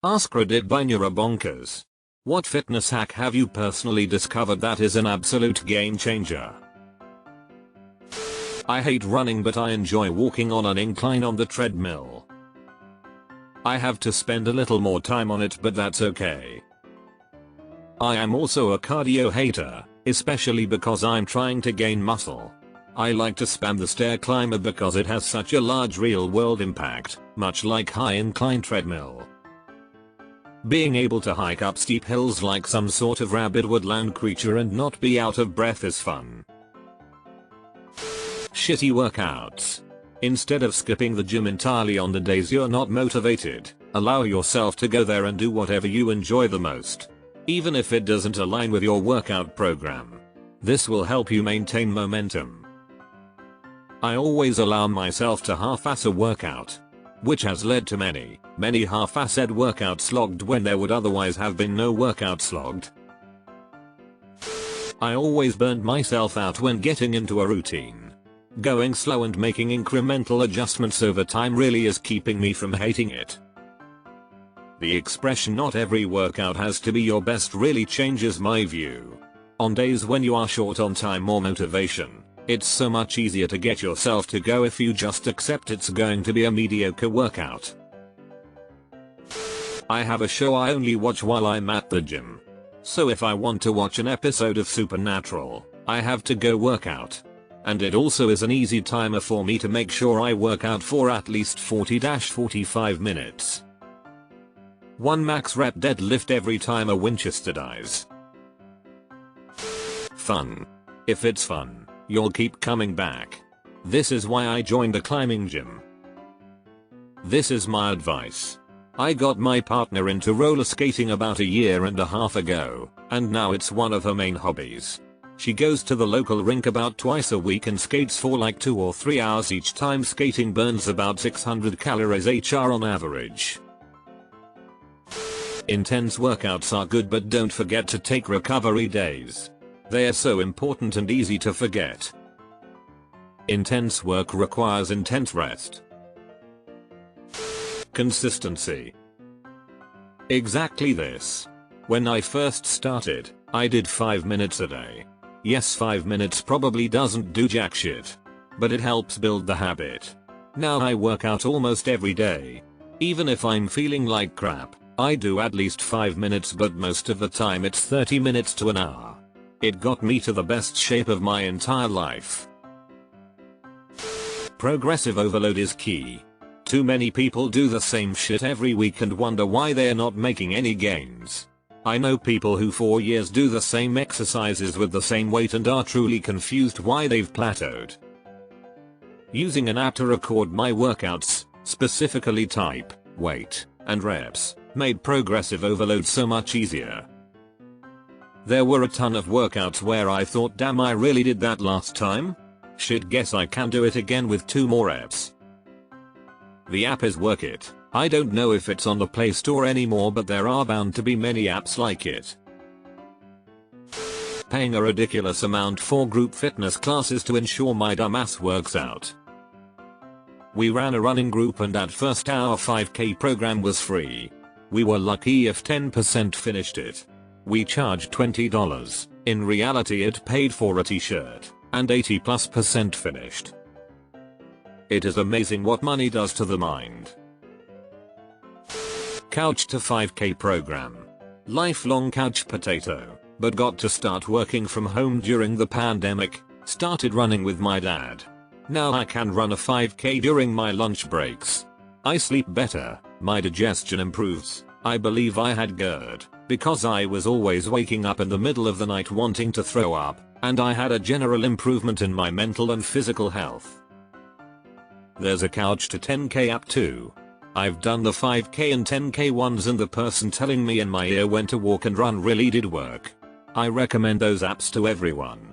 AskReddit by Bonkers. What fitness hack have you personally discovered that is an absolute game changer? I hate running, but I enjoy walking on an incline on the treadmill. I have to spend a little more time on it, but that's okay. I am also a cardio hater, especially because I'm trying to gain muscle. I like to spam the stair climber because it has such a large real world impact, much like high incline treadmill. Being able to hike up steep hills like some sort of rabid woodland creature and not be out of breath is fun. Shitty workouts. Instead of skipping the gym entirely on the days you're not motivated, allow yourself to go there and do whatever you enjoy the most, even if it doesn't align with your workout program. This will help you maintain momentum. I always allow myself to half-ass a workout, which has led to many half-assed workouts logged when there would otherwise have been no workouts logged. I always burned myself out when getting into a routine. Going slow and making incremental adjustments over time really is keeping me from hating it. The expression "not every workout has to be your best" really changes my view. On days when you are short on time or motivation, it's so much easier to get yourself to go if you just accept it's going to be a mediocre workout. I have a show I only watch while I'm at the gym. So if I want to watch an episode of Supernatural, I have to go work out. And it also is an easy timer for me to make sure I work out for at least 40-45 minutes. 1 max rep deadlift every time a Winchester dies. Fun. If it's fun, you'll keep coming back. This is why I joined the climbing gym. This is my advice. I got my partner into roller skating about a year and a half ago, and now it's one of her main hobbies. She goes to the local rink about twice a week and skates for like 2 or 3 hours each time. Skating burns about 600 calories HR on average. Intense workouts are good, but don't forget to take recovery days. They are so important and easy to forget. Intense work requires intense rest. Consistency. Exactly this. When I first started, I did 5 minutes a day. Yes, 5 minutes probably doesn't do jack shit, but it helps build the habit. Now I work out almost every day. Even if I'm feeling like crap, I do at least 5 minutes, but most of the time it's 30 minutes to an hour. It got me to the best shape of my entire life. Progressive overload is key. Too many people do the same shit every week and wonder why they're not making any gains. I know people who for years do the same exercises with the same weight and are truly confused why they've plateaued. Using an app to record my workouts, specifically type, weight, and reps, made progressive overload so much easier. There were a ton of workouts where I thought, damn, I really did that last time? Shit, guess I can do it again with 2 more reps. The app is worth it. I don't know if it's on the Play Store anymore, but there are bound to be many apps like it. Paying a ridiculous amount for group fitness classes to ensure my dumbass works out. We ran a running group and at first our 5k program was free. We were lucky if 10% finished it. We charged $20. In reality it paid for a t-shirt, and 80+% finished. It is amazing what money does to the mind. Couch to 5k program. Lifelong couch potato, but got to start working from home during the pandemic, started running with my dad. Now I can run a 5k during my lunch breaks. I sleep better, my digestion improves. I believe I had GERD, because I was always waking up in the middle of the night wanting to throw up, and I had a general improvement in my mental and physical health. There's a couch to 10k app too. I've done the 5k and 10k ones and the person telling me in my ear when to walk and run really did work. I recommend those apps to everyone.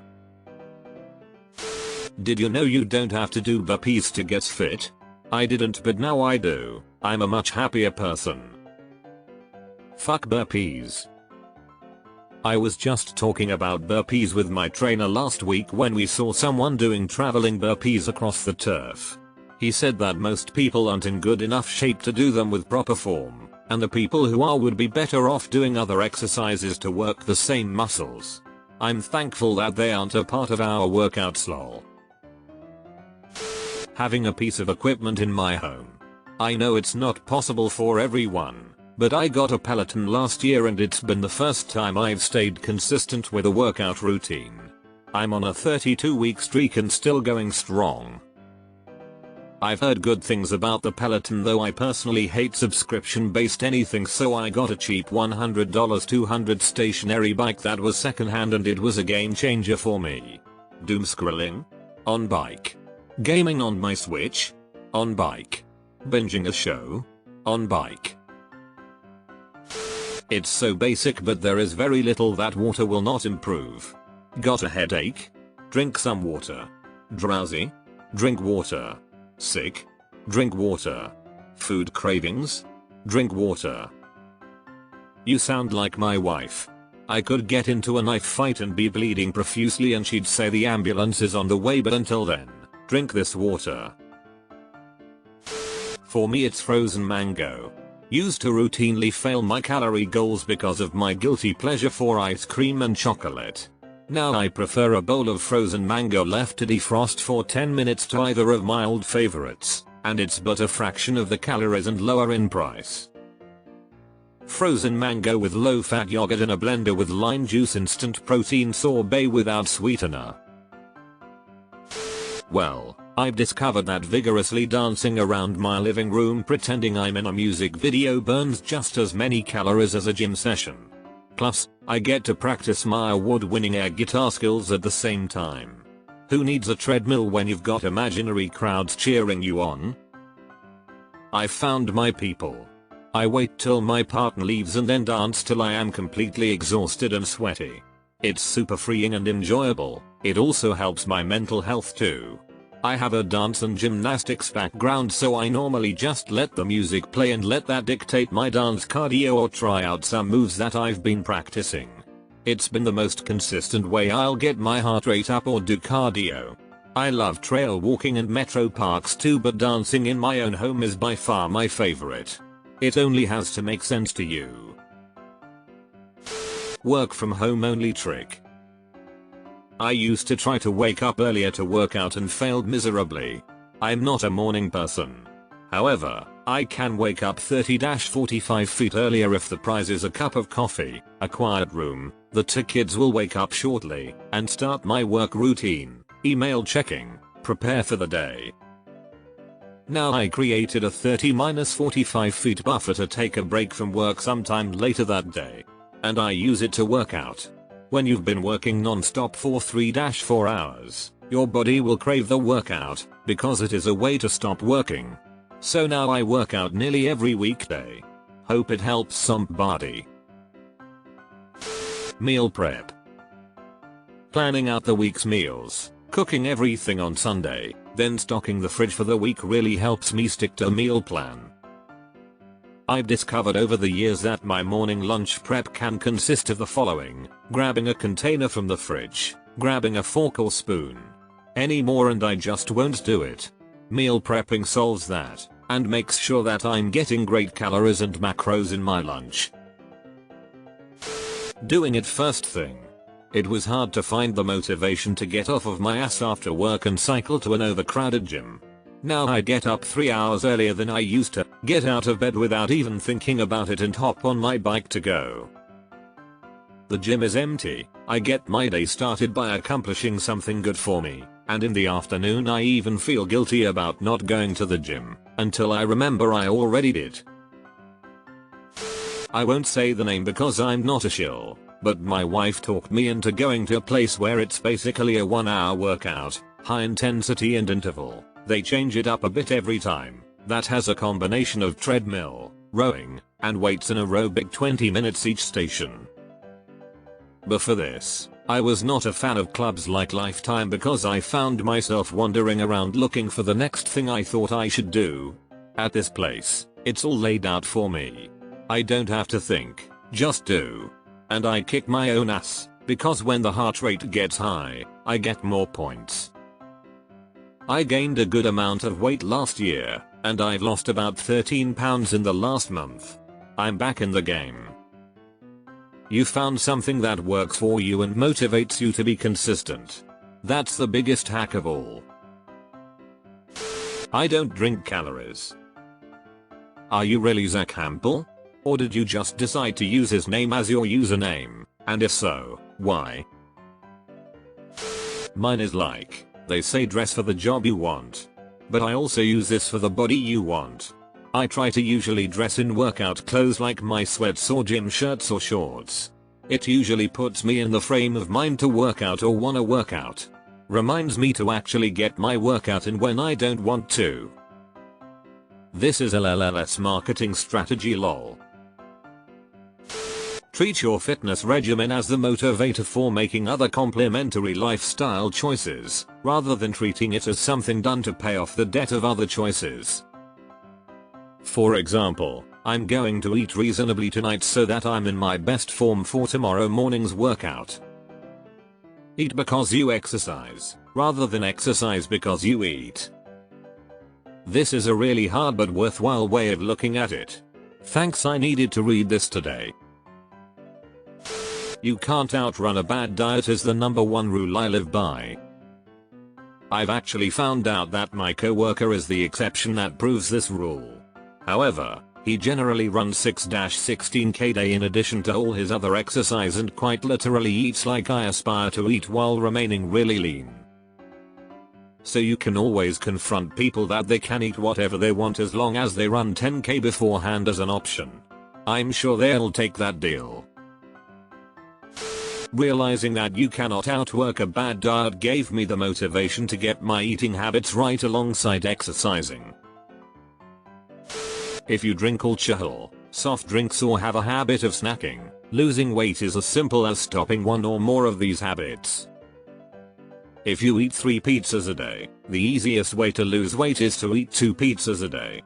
Did you know you don't have to do burpees to get fit? I didn't, but now I do. I'm a much happier person. Fuck burpees. I was just talking about burpees with my trainer last week when we saw someone doing traveling burpees across the turf. He said that most people aren't in good enough shape to do them with proper form, And the people who are would be better off doing other exercises to work the same muscles. I'm thankful that they aren't a part of our workouts lol. Having a piece of equipment in my home. I know it's not possible for everyone, but I got a Peloton last year and it's been the first time I've stayed consistent with a workout routine. I'm on a 32-week streak and still going strong. I've heard good things about the Peloton, though I personally hate subscription-based anything, so I got a cheap $100 200 stationary bike that was secondhand and it was a game changer for me. Doom scrolling? On bike. Gaming on my Switch? On bike. Binging a show? On bike. It's so basic, but there is very little that water will not improve. Got a headache? Drink some water. Drowsy? Drink water. Sick? Drink water. Food cravings? Drink water. You sound like my wife. I could get into a knife fight and be bleeding profusely and she'd say the ambulance is on the way, but until then, drink this water. For me it's frozen mango. Used to routinely fail my calorie goals because of my guilty pleasure for ice cream and chocolate. Now I prefer a bowl of frozen mango left to defrost for 10 minutes to either of my old favorites, and it's but a fraction of the calories and lower in price. Frozen mango with low-fat yogurt in a blender with lime juice, instant protein sorbet without sweetener. Well, I've discovered that vigorously dancing around my living room pretending I'm in a music video burns just as many calories as a gym session. Plus, I get to practice my award-winning air guitar skills at the same time. Who needs a treadmill when you've got imaginary crowds cheering you on? I found my people. I wait till my partner leaves and then dance till I am completely exhausted and sweaty. It's super freeing and enjoyable. It also helps my mental health too. I have a dance and gymnastics background, so I normally just let the music play and let that dictate my dance cardio or try out some moves that I've been practicing. It's been the most consistent way I'll get my heart rate up or do cardio. I love trail walking and metro parks too, but dancing in my own home is by far my favorite. It only has to make sense to you. Work from home only trick. I used to try to wake up earlier to work out and failed miserably. I'm not a morning person. However, I can wake up 30-45 feet earlier if the prize is a cup of coffee, a quiet room, the two kids will wake up shortly, and start my work routine, email checking, prepare for the day. Now I created a 30-45 feet buffer to take a break from work sometime later that day. And I use it to work out. When you've been working non-stop for 3-4 hours, your body will crave the workout, because it is a way to stop working. So now I work out nearly every weekday. Hope it helps somebody. Meal prep. Planning out the week's meals, cooking everything on Sunday, then stocking the fridge for the week really helps me stick to a meal plan. I've discovered over the years that my morning lunch prep can consist of the following: grabbing a container from the fridge, grabbing a fork or spoon. Any more and I just won't do it. Meal prepping solves that, and makes sure that I'm getting great calories and macros in my lunch. Doing it first thing. It was hard to find the motivation to get off of my ass after work and cycle to an overcrowded gym. Now I get up 3 hours earlier than I used to, get out of bed without even thinking about it and hop on my bike to go. The gym is empty, I get my day started by accomplishing something good for me, and in the afternoon I even feel guilty about not going to the gym, until I remember I already did. I won't say the name because I'm not a shill, but my wife talked me into going to a place where it's basically a 1-hour workout, high intensity and interval. They change it up a bit every time. That has a combination of treadmill, rowing, and weights and aerobic 20 minutes each station. Before this, I was not a fan of clubs like Lifetime because I found myself wandering around looking for the next thing I thought I should do. At this place, it's all laid out for me. I don't have to think, just do. And I kick my own ass, because when the heart rate gets high, I get more points. I gained a good amount of weight last year, and I've lost about 13 pounds in the last month. I'm back in the game. You found something that works for you and motivates you to be consistent. That's the biggest hack of all. I don't drink calories. Are you really Zach Campbell? Or did you just decide to use his name as your username? And if so, why? Mine is like, they say dress for the job you want. But I also use this for the body you want. I try to usually dress in workout clothes like my sweats or gym shirts or shorts. It usually puts me in the frame of mind to work out or wanna work out. Reminds me to actually get my workout in when I don't want to. This is LLS marketing strategy lol. Treat your fitness regimen as the motivator for making other complementary lifestyle choices, rather than treating it as something done to pay off the debt of other choices. For example, I'm going to eat reasonably tonight so that I'm in my best form for tomorrow morning's workout. Eat because you exercise, rather than exercise because you eat. This is a really hard but worthwhile way of looking at it. Thanks, I needed to read this today. You can't outrun a bad diet is the #1 rule I live by. I've actually found out that my coworker is the exception that proves this rule. However, he generally runs 6-16k day in addition to all his other exercise and quite literally eats like I aspire to eat while remaining really lean. So you can always confront people that they can eat whatever they want as long as they run 10k beforehand as an option. I'm sure they'll take that deal. Realizing that you cannot outwork a bad diet gave me the motivation to get my eating habits right alongside exercising. If you drink alcohol, soft drinks or have a habit of snacking, losing weight is as simple as stopping one or more of these habits. If you eat 3 pizzas a day, the easiest way to lose weight is to eat 2 pizzas a day.